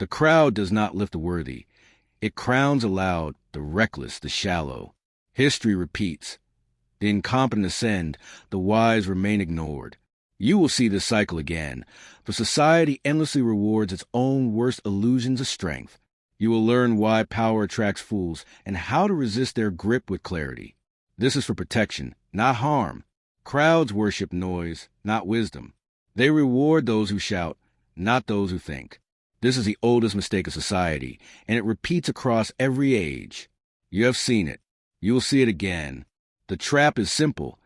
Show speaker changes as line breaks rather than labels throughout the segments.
The crowd does not lift the worthy. It crowns aloud the reckless, the shallow. History repeats. The incompetent ascend, the wise remain ignored. You will see this cycle again, for society endlessly rewards its own worst illusions of strength. You will learn why power attracts fools and how to resist their grip with clarity. This is for protection, not harm. Crowds worship noise, not wisdom. They reward those who shout, not those who think. This is the oldest mistake of society, and it repeats across every age. You have seen it. You will see it again. The trap is simple.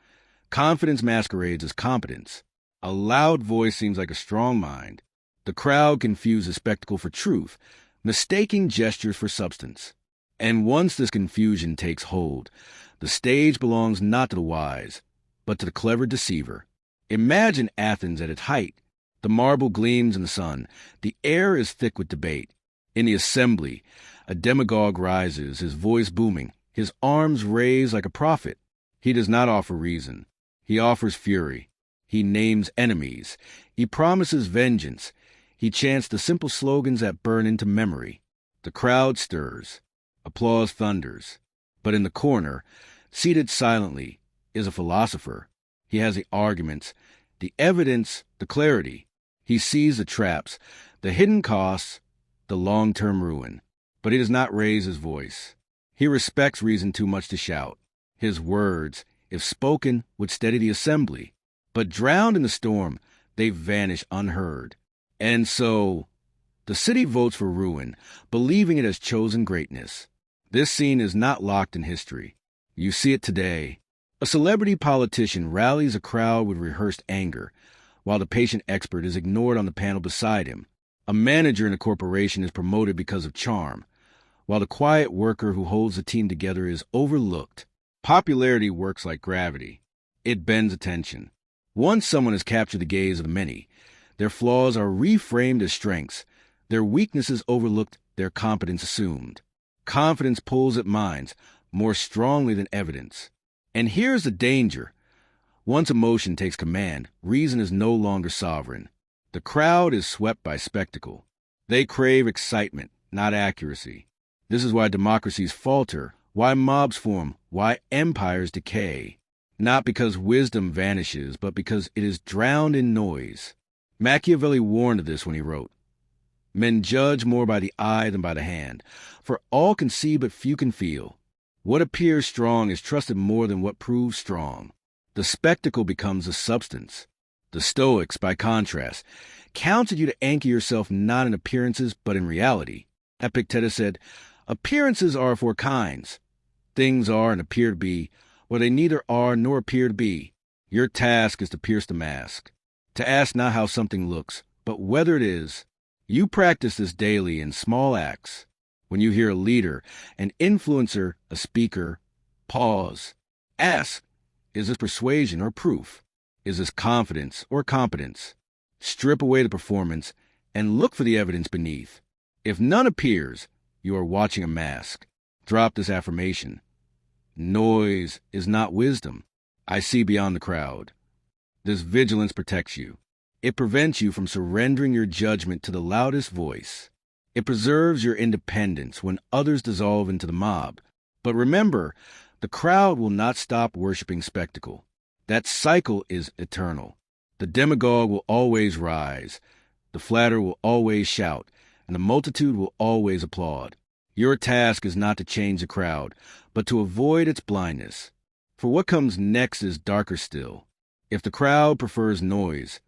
Confidence masquerades as competence. A loud voice seems like a strong mind. The crowd confuses spectacle for truth, mistaking gestures for substance. And once this confusion takes hold, the stage belongs not to the wise, but to the clever deceiver. Imagine Athens at its height. The marble gleams in the sun. The air is thick with debate. In the assembly, a demagogue rises, his voice booming, his arms raised like a prophet. He does not offer reason. He offers fury. He names enemies. He promises vengeance. He chants the simple slogans that burn into memory. The crowd stirs. Applause thunders. But in the corner, seated silently, is a philosopher. He has the arguments, the evidence, the clarity. He sees the traps, the hidden costs, the long-term ruin. But he does not raise his voice. He respects reason too much to shout. His words, if spoken, would steady the assembly. But drowned in the storm, they vanish unheard. And so, the city votes for ruin, believing it has chosen greatness. This scene is not locked in history. You see it today. A celebrity politician rallies a crowd with rehearsed anger, while the patient expert is ignored on the panel beside him. A manager in a corporation is promoted because of charm, while the quiet worker who holds the team together is overlooked. Popularity works like gravity. It bends attention. Once someone has captured the gaze of the many, their flaws are reframed as strengths, their weaknesses overlooked, their competence assumed. Confidence pulls at minds more strongly than evidence. And here's the danger. Once emotion takes command, reason is no longer sovereign. The crowd is swept by spectacle. They crave excitement, not accuracy. This is why democracies falter, why mobs form, why empires decay. Not because wisdom vanishes, but because it is drowned in noise. Machiavelli warned of this when he wrote, "Men judge more by the eye than by the hand, for all can see but few can feel. What appears strong is trusted more than what proves strong." The spectacle becomes the substance. The Stoics, by contrast, counseled you to anchor yourself not in appearances but in reality. Epictetus said, "Appearances are of four kinds. Things are and appear to be, or they neither are nor appear to be. Your task is to pierce the mask, to ask not how something looks, but whether it is. You practice this daily in small acts. When you hear a leader, an influencer, a speaker, pause. Ask, is this persuasion or proof? Is this confidence or competence? Strip away the performance and look for the evidence beneath. If none appears, you are watching a mask. Drop this affirmation. Noise is not wisdom. I see beyond the crowd. This vigilance protects you. It prevents you from surrendering your judgment to the loudest voice. It preserves your independence when others dissolve into the mob. But remember, the crowd will not stop worshiping spectacle. That cycle is eternal. The demagogue will always rise. The flatterer will always shout, and the multitude will always applaud. Your task is not to change the crowd, but to avoid its blindness. For what comes next is darker still. If the crowd prefers noise,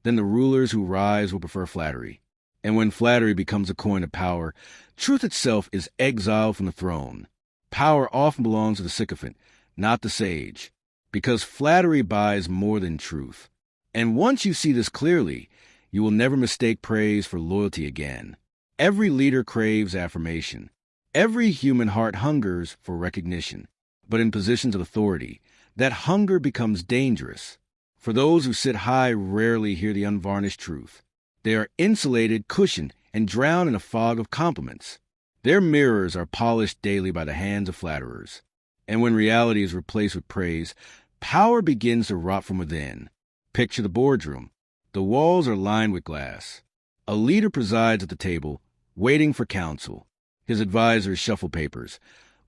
then the rulers who rise will prefer flattery. And when flattery becomes a coin of power, truth itself is exiled from the throne. Power often belongs to the sycophant, not the sage, because flattery buys more than truth. And once you see this clearly, you will never mistake praise for loyalty again. Every leader craves affirmation. Every human heart hungers for recognition. But in positions of authority, that hunger becomes dangerous. For those who sit high rarely hear the unvarnished truth. They are insulated, cushioned, and drowned in a fog of compliments. Their mirrors are polished daily by the hands of flatterers. And when reality is replaced with praise, power begins to rot from within. Picture the boardroom. The walls are lined with glass. A leader presides at the table, waiting for counsel. His advisors shuffle papers,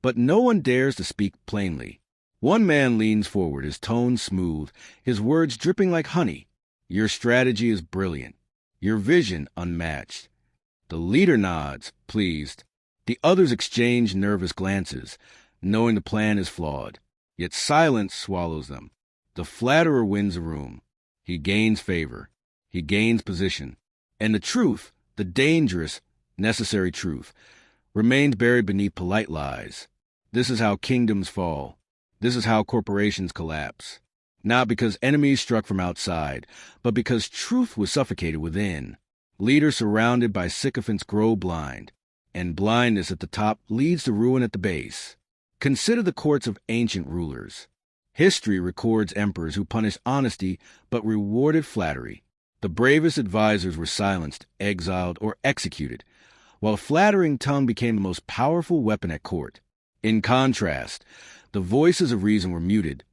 but no one dares to speak plainly. One man leans forward, his tone smooth, his words dripping like honey. Your strategy is brilliant, your vision unmatched. The leader nods, pleased. The others exchange nervous glances, knowing the plan is flawed. Yet silence swallows them. The flatterer wins a room. He gains favor. He gains position. And the truth, the dangerous, necessary truth, remains buried beneath polite lies. This is how kingdoms fall. This is how corporations collapse. Not because enemies struck from outside, but because truth was suffocated within. Leaders surrounded by sycophants grow blind, and blindness at the top leads to ruin at the base. Consider the courts of ancient rulers. History records emperors who punished honesty but rewarded flattery. The bravest advisors were silenced, exiled, or executed, while a flattering tongue became the most powerful weapon at court. In contrast, the voices of reason were muted,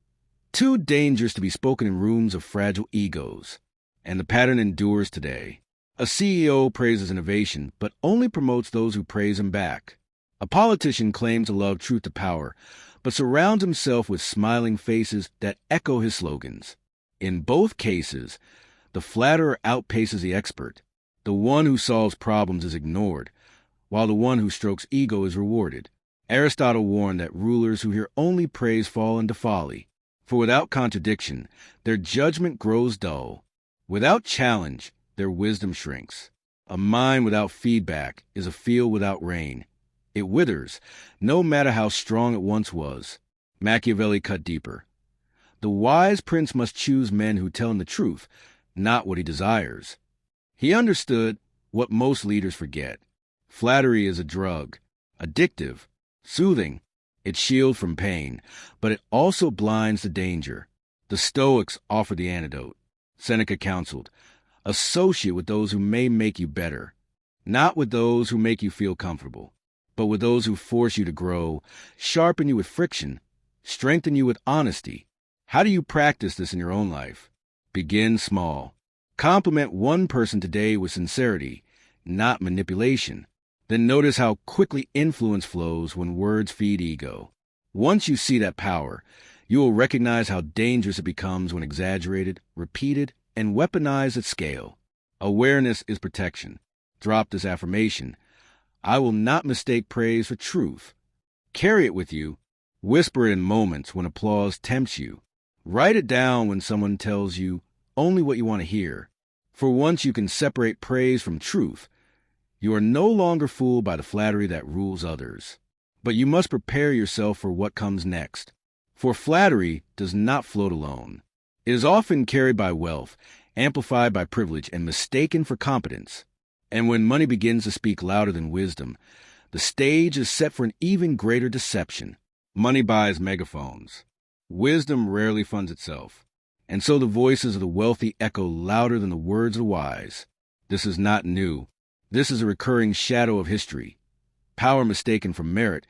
too dangerous to be spoken in rooms of fragile egos. And the pattern endures today. A CEO praises innovation, but only promotes those who praise him back. A politician claims to love truth to power, but surrounds himself with smiling faces that echo his slogans. In both cases, the flatterer outpaces the expert. The one who solves problems is ignored, while the one who strokes ego is rewarded. Aristotle warned that rulers who hear only praise fall into folly, for without contradiction, their judgment grows dull. Without challenge, their wisdom shrinks. A mind without feedback is a field without rain. It withers, no matter how strong it once was. Machiavelli cut deeper. The wise prince must choose men who tell him the truth, not what he desires. He understood what most leaders forget. Flattery is a drug, addictive, soothing. It shields from pain, but it also blinds to danger. The Stoics offered the antidote. Seneca counseled, associate with those who may make you better, not with those who make you feel comfortable, but with those who force you to grow, sharpen you with friction, strengthen you with honesty. How do you practice this in your own life? Begin small. Compliment one person today with sincerity, not manipulation. Then notice how quickly influence flows when words feed ego. Once you see that power, you will recognize how dangerous it becomes when exaggerated, repeated, and weaponized at scale. Awareness is protection. Drop this affirmation. I will not mistake praise for truth. Carry it with you. Whisper it in moments when applause tempts you. Write it down when someone tells you only what you want to hear. For once you can separate praise from truth, you are no longer fooled by the flattery that rules others. But you must prepare yourself for what comes next. For flattery does not float alone. It is often carried by wealth, amplified by privilege, and mistaken for competence. And when money begins to speak louder than wisdom, the stage is set for an even greater deception. Money buys megaphones. Wisdom rarely funds itself. And so the voices of the wealthy echo louder than the words of the wise. This is not new. This is a recurring shadow of history. Power mistaken for merit,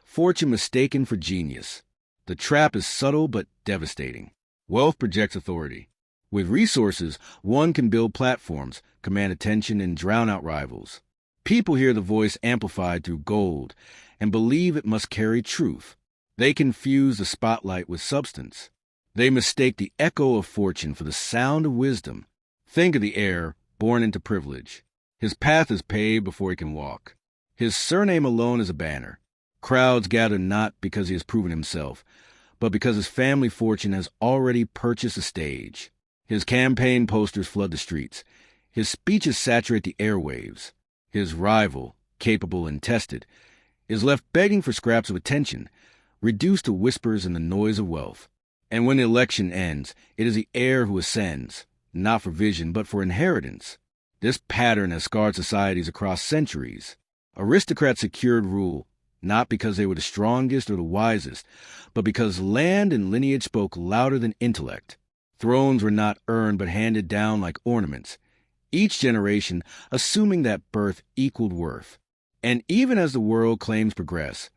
fortune mistaken for genius. The trap is subtle but devastating. Wealth projects authority. With resources, one can build platforms, command attention, and drown out rivals. People hear the voice amplified through gold and believe it must carry truth. They confuse the spotlight with substance. They mistake the echo of fortune for the sound of wisdom. Think of the heir born into privilege. His path is paved before he can walk. His surname alone is a banner. Crowds gather not because he has proven himself, but because his family fortune has already purchased a stage. His campaign posters flood the streets. His speeches saturate the airwaves. His rival, capable and tested, is left begging for scraps of attention, reduced to whispers in the noise of wealth. And when the election ends, it is the heir who ascends, not for vision, but for inheritance. This pattern has scarred societies across centuries. Aristocrats secured rule, not because they were the strongest or the wisest, but because land and lineage spoke louder than intellect. Thrones were not earned but handed down like ornaments, each generation assuming that birth equaled worth. And even as the world claims progress,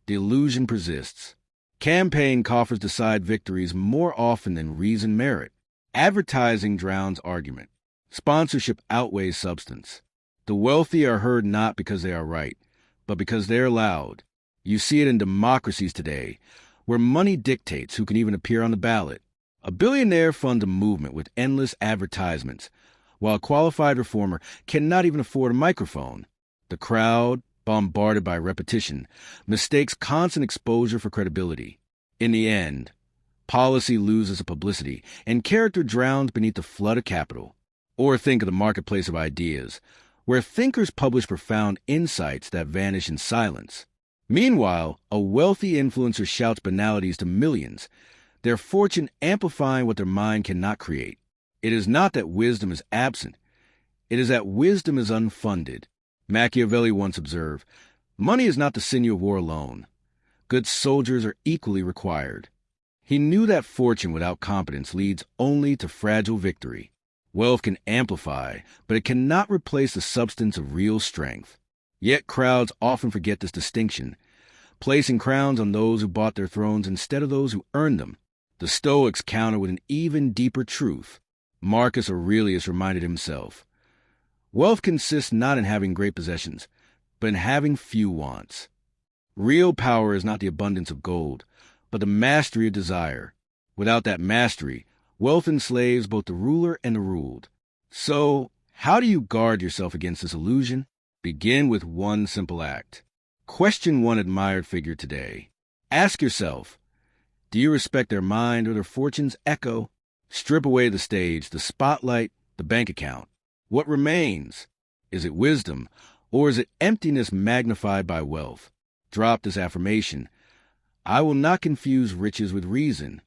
the illusion persists. Campaign coffers decide victories more often than reason merit. Advertising drowns argument. Sponsorship outweighs substance. The wealthy are heard not because they are right, but because they are loud. You see it in democracies today, where money dictates who can even appear on the ballot. A billionaire funds a movement with endless advertisements, while a qualified reformer cannot even afford a microphone. The crowd, bombarded by repetition, mistakes constant exposure for credibility. In the end, policy loses publicity, and character drowns beneath the flood of capital. Or think of the marketplace of ideas, where thinkers publish profound insights that vanish in silence. Meanwhile, a wealthy influencer shouts banalities to millions, their fortune amplifying what their mind cannot create. It is not that wisdom is absent. It is that wisdom is unfunded. Machiavelli once observed, "Money is not the sinew of war alone. Good soldiers are equally required." He knew that fortune without competence leads only to fragile victory. Wealth can amplify, but it cannot replace the substance of real strength. Yet crowds often forget this distinction, placing crowns on those who bought their thrones instead of those who earned them. The Stoics counter with an even deeper truth. Marcus Aurelius reminded himself, "Wealth consists not in having great possessions, but in having few wants." Real power is not the abundance of gold, but the mastery of desire. Without that mastery, wealth enslaves both the ruler and the ruled. So, how do you guard yourself against this illusion? Begin with one simple act. Question one admired figure today. Ask yourself, do you respect their mind or their fortune's echo? Strip away the stage, the spotlight, the bank account. What remains? Is it wisdom, or is it emptiness magnified by wealth? Drop this affirmation. I will not confuse riches with reason.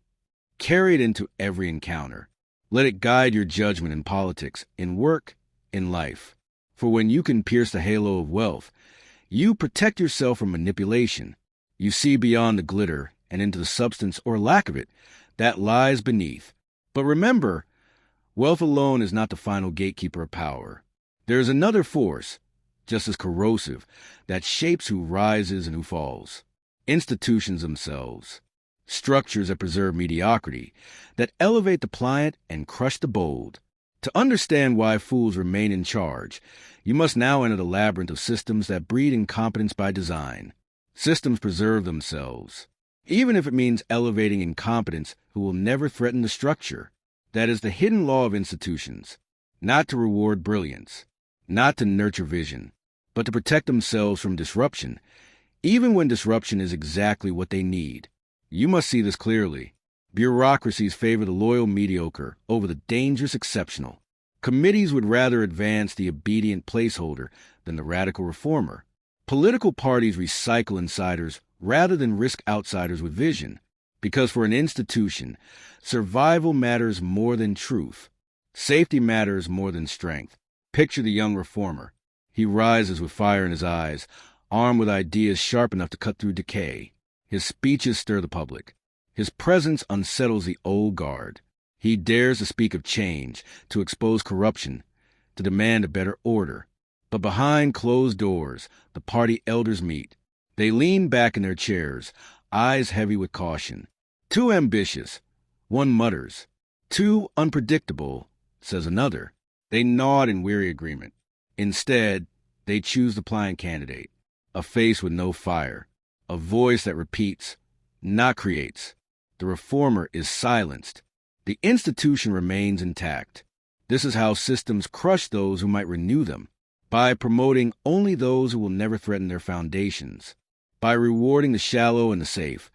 Carry it into every encounter. Let it guide your judgment in politics, in work, in life. For when you can pierce the halo of wealth, you protect yourself from manipulation. You see beyond the glitter and into the substance or lack of it that lies beneath. But remember, wealth alone is not the final gatekeeper of power. There is another force, just as corrosive, that shapes who rises and who falls. Institutions themselves. Structures that preserve mediocrity, that elevate the pliant and crush the bold. To understand why fools remain in charge, you must now enter the labyrinth of systems that breed incompetence by design. Systems preserve themselves, even if it means elevating incompetence who will never threaten the structure. That is the hidden law of institutions, not to reward brilliance, not to nurture vision, but to protect themselves from disruption, even when disruption is exactly what they need. You must see this clearly. Bureaucracies favor the loyal mediocre over the dangerous exceptional. Committees would rather advance the obedient placeholder than the radical reformer. Political parties recycle insiders rather than risk outsiders with vision. Because for an institution, survival matters more than truth. Safety matters more than strength. Picture the young reformer. He rises with fire in his eyes, armed with ideas sharp enough to cut through decay. His speeches stir the public. His presence unsettles the old guard. He dares to speak of change, to expose corruption, to demand a better order. But behind closed doors, the party elders meet. They lean back in their chairs, eyes heavy with caution. Too ambitious, one mutters. Too unpredictable, says another. They nod in weary agreement. Instead, they choose the pliant candidate, a face with no fire, a voice that repeats, not creates. The reformer is silenced. The institution remains intact. This is how systems crush those who might renew them, by promoting only those who will never threaten their foundations, by rewarding the shallow and the safe,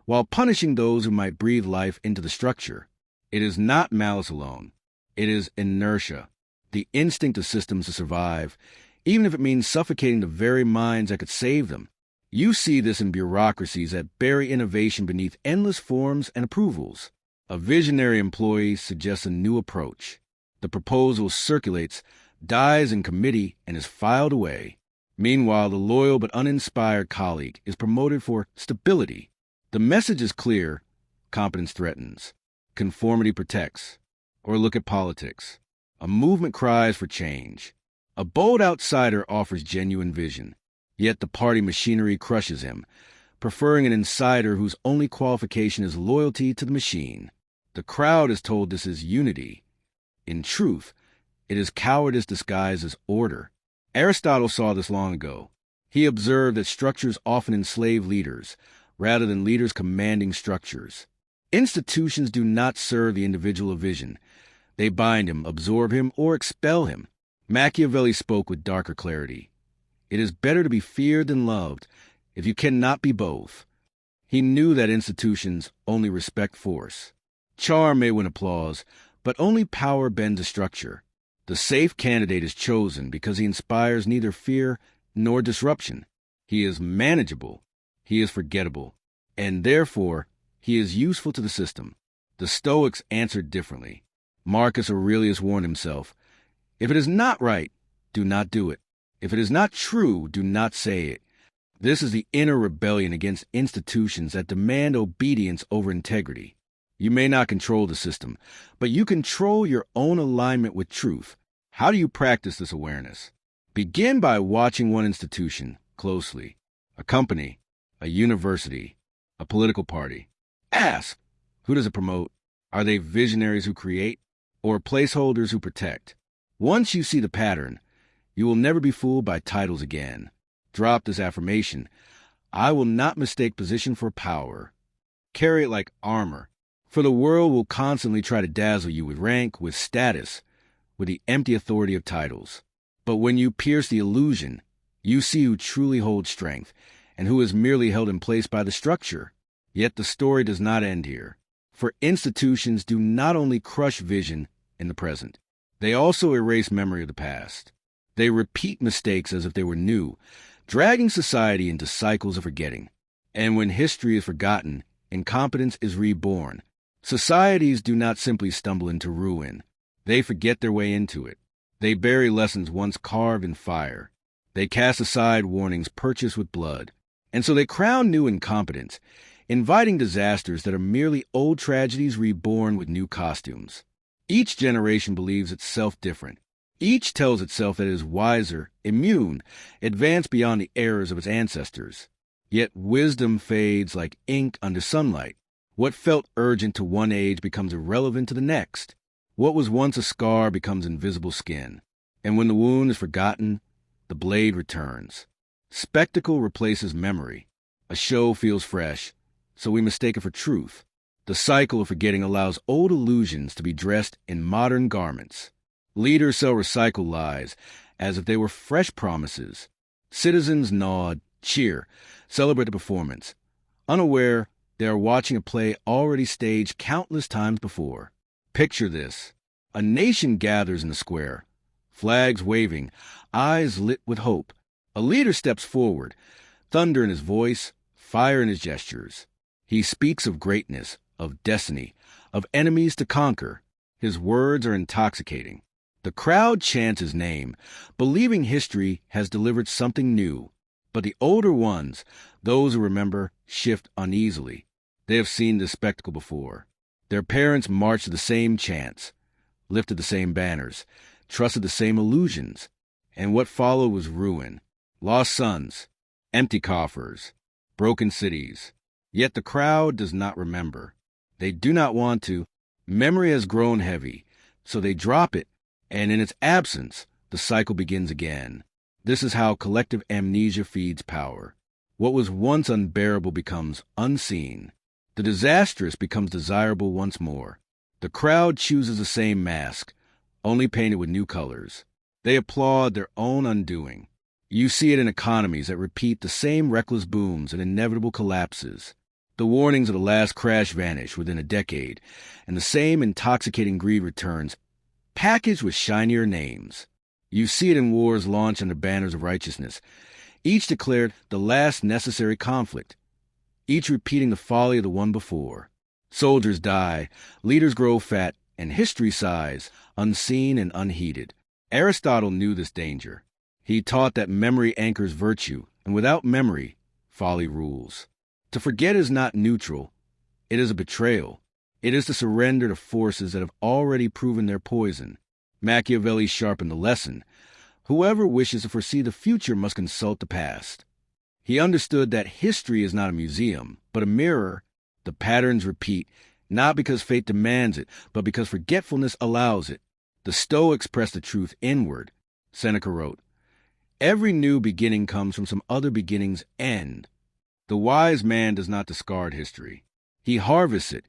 while punishing those who might breathe life into the structure. It is not malice alone. It is inertia, the instinct of systems to survive, even if it means suffocating the very minds that could save them. You see this in bureaucracies that bury innovation beneath endless forms and approvals. A visionary employee suggests a new approach. The proposal circulates, dies in committee, and is filed away. Meanwhile, the loyal but uninspired colleague is promoted for stability. The message is clear: competence threatens, conformity protects. Or look at politics. A movement cries for change. A bold outsider offers genuine vision, yet the party machinery crushes him, preferring an insider whose only qualification is loyalty to the machine. The crowd is told this is unity. In truth, it is cowardice disguised as order. Aristotle saw this long ago. He observed that structures often enslave leaders, rather than leaders commanding structures. Institutions do not serve the individual a vision. They bind him, absorb him, or expel him. Machiavelli spoke with darker clarity. It is better to be feared than loved, if you cannot be both. He knew that institutions only respect force. Charm may win applause, but only power bends a structure. The safe candidate is chosen because he inspires neither fear nor disruption. He is manageable, he is forgettable, and therefore he is useful to the system. The Stoics answered differently. Marcus Aurelius warned himself, "If it is not right, do not do it. If it is not true, do not say it." This is the inner rebellion against institutions that demand obedience over integrity. You may not control the system, but you control your own alignment with truth. How do you practice this awareness? Begin by watching one institution closely. A company, a university, a political party. Ask, who does it promote? Are they visionaries who create, or placeholders who protect? Once you see the pattern, you will never be fooled by titles again. Drop this affirmation. I will not mistake position for power. Carry it like armor, for the world will constantly try to dazzle you with rank, with status, with the empty authority of titles. But when you pierce the illusion, you see who truly holds strength and who is merely held in place by the structure. Yet the story does not end here, for institutions do not only crush vision in the present, they also erase memory of the past. They repeat mistakes as if they were new, dragging society into cycles of forgetting. And when history is forgotten, incompetence is reborn. Societies do not simply stumble into ruin. They forget their way into it. They bury lessons once carved in fire. They cast aside warnings purchased with blood. And so they crown new incompetence, inviting disasters that are merely old tragedies reborn with new costumes. Each generation believes itself different. Each tells itself that it is wiser, immune, advanced beyond the errors of its ancestors. Yet wisdom fades like ink under sunlight. What felt urgent to one age becomes irrelevant to the next. What was once a scar becomes invisible skin. And when the wound is forgotten, the blade returns. Spectacle replaces memory. A show feels fresh, so we mistake it for truth. The cycle of forgetting allows old illusions to be dressed in modern garments. Leaders sell recycled lies as if they were fresh promises. Citizens nod, cheer, celebrate the performance, unaware they are watching a play already staged countless times before. Picture this. A nation gathers in the square, flags waving, eyes lit with hope. A leader steps forward, thunder in his voice, fire in his gestures. He speaks of greatness, of destiny, of enemies to conquer. His words are intoxicating. The crowd chants his name, believing history has delivered something new. But the older ones, those who remember, shift uneasily. They have seen this spectacle before. Their parents marched to the same chants, lifted the same banners, trusted the same illusions. And what followed was ruin. Lost sons, empty coffers, broken cities. Yet the crowd does not remember. They do not want to. Memory has grown heavy, so they drop it. And in its absence, the cycle begins again. This is how collective amnesia feeds power. What was once unbearable becomes unseen. The disastrous becomes desirable once more. The crowd chooses the same mask, only painted with new colors. They applaud their own undoing. You see it in economies that repeat the same reckless booms and inevitable collapses. The warnings of the last crash vanish within a decade, and the same intoxicating greed returns, packaged with shinier names. You see it in wars launched under banners of righteousness, each declared the last necessary conflict, each repeating the folly of the one before. Soldiers die, leaders grow fat, and history sighs, unseen and unheeded. Aristotle knew this danger. He taught that memory anchors virtue, and without memory, folly rules. To forget is not neutral. It is a betrayal. It is to surrender to forces that have already proven their poison. Machiavelli sharpened the lesson. Whoever wishes to foresee the future must consult the past. He understood that history is not a museum, but a mirror. The patterns repeat, not because fate demands it, but because forgetfulness allows it. The Stoics pressed the truth inward. Seneca wrote, Every new beginning comes from some other beginning's end. The wise man does not discard history. He harvests it,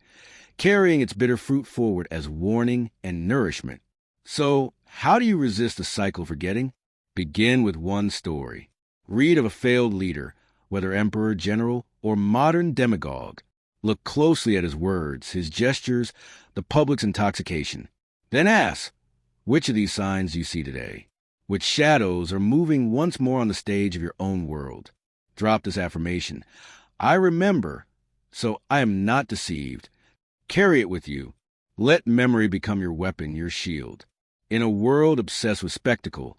carrying its bitter fruit forward as warning and nourishment. So, how do you resist the cycle of forgetting? Begin with one story. Read of a failed leader, whether emperor, general, or modern demagogue. Look closely at his words, his gestures, the public's intoxication. Then ask, which of these signs do you see today? Which shadows are moving once more on the stage of your own world? Drop this affirmation. I remember, so I am not deceived. Carry it with you. Let memory become your weapon, your shield. In a world obsessed with spectacle,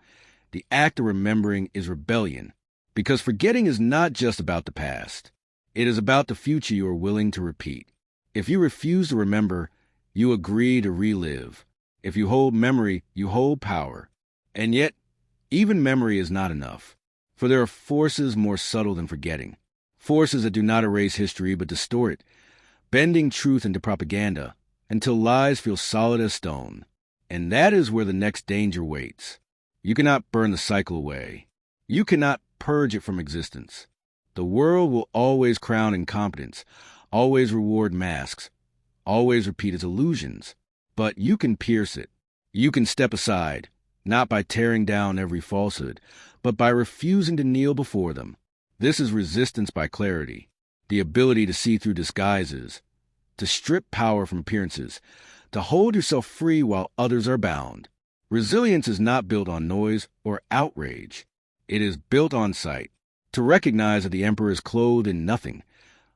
the act of remembering is rebellion, because forgetting is not just about the past. It is about the future you are willing to repeat. If you refuse to remember, you agree to relive. If you hold memory, you hold power. And yet, even memory is not enough, for there are forces more subtle than forgetting, forces that do not erase history but distort it, bending truth into propaganda until lies feel solid as stone. And that is where the next danger waits. You cannot burn the cycle away. You cannot purge it from existence. The world will always crown incompetence, always reward masks, always repeat its illusions. But you can pierce it. You can step aside, not by tearing down every falsehood, but by refusing to kneel before them. This is resistance by clarity, the ability to see through disguises, to strip power from appearances, to hold yourself free while others are bound. Resilience is not built on noise or outrage. It is built on sight, to recognize that the emperor is clothed in nothing,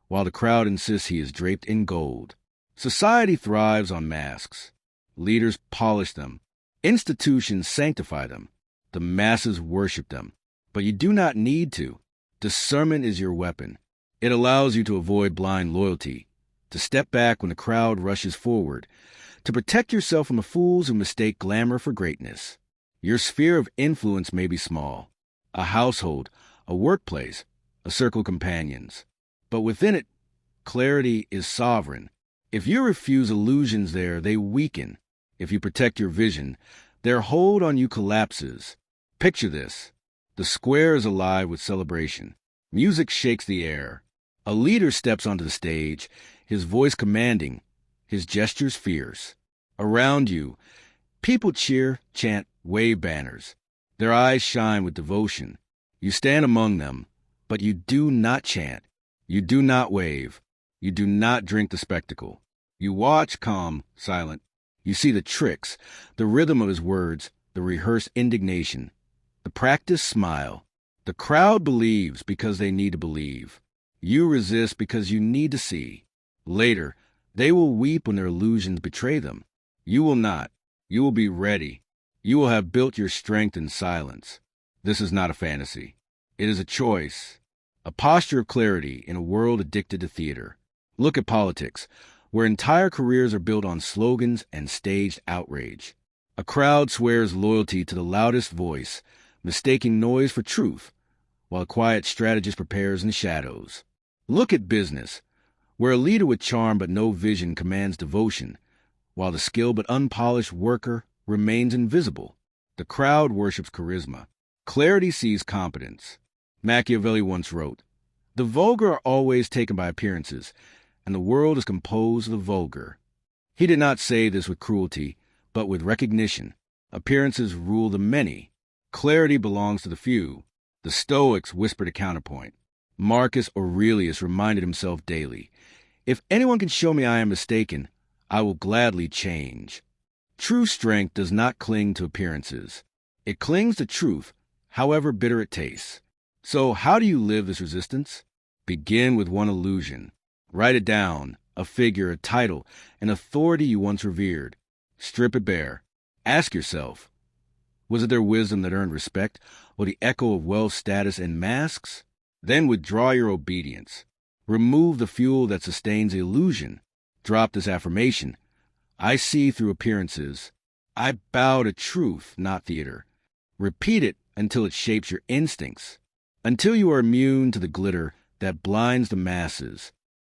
while the crowd insists he is draped in gold. Society thrives on masks. Leaders polish them. Institutions sanctify them. The masses worship them. But you do not need to. Discernment is your weapon. It allows you to avoid blind loyalty, to step back when the crowd rushes forward, to protect yourself from the fools who mistake glamour for greatness. Your sphere of influence may be small, a household, a workplace, a circle of companions. But within it, clarity is sovereign. If you refuse illusions there, they weaken. If you protect your vision, their hold on you collapses. Picture this. The square is alive with celebration. Music shakes the air. A leader steps onto the stage, his voice commanding, his gestures fierce. Around you, people cheer, chant, wave banners. Their eyes shine with devotion. You stand among them, but you do not chant. You do not wave. You do not drink the spectacle. You watch, calm, silent. You see the tricks, the rhythm of his words, the rehearsed indignation, the practiced smile. The crowd believes because they need to believe. You resist because you need to see. Later, they will weep when their illusions betray them. You will not. You will be ready. You will have built your strength in silence. This is not a fantasy. It is a choice, a posture of clarity in a world addicted to theater. Look at politics, where entire careers are built on slogans and staged outrage. A crowd swears loyalty to the loudest voice, mistaking noise for truth, while a quiet strategist prepares in the shadows. Look at business, where a leader with charm but no vision commands devotion, while the skilled but unpolished worker remains invisible. The crowd worships charisma. Clarity sees competence. Machiavelli once wrote, "The vulgar are always taken by appearances, and the world is composed of the vulgar." He did not say this with cruelty, but with recognition. Appearances rule the many. Clarity belongs to the few. The Stoics whispered a counterpoint. Marcus Aurelius reminded himself daily, "If anyone can show me I am mistaken, I will gladly change." True strength does not cling to appearances. It clings to truth, however bitter it tastes. So how do you live this resistance? Begin with one illusion. Write it down, a figure, a title, an authority you once revered. Strip it bare. Ask yourself, was it their wisdom that earned respect, or the echo of wealth, status, and masks? Then withdraw your obedience. Remove the fuel that sustains the illusion. Drop this affirmation. I see through appearances. I bow to truth, not theater. Repeat it until it shapes your instincts, until you are immune to the glitter that blinds the masses.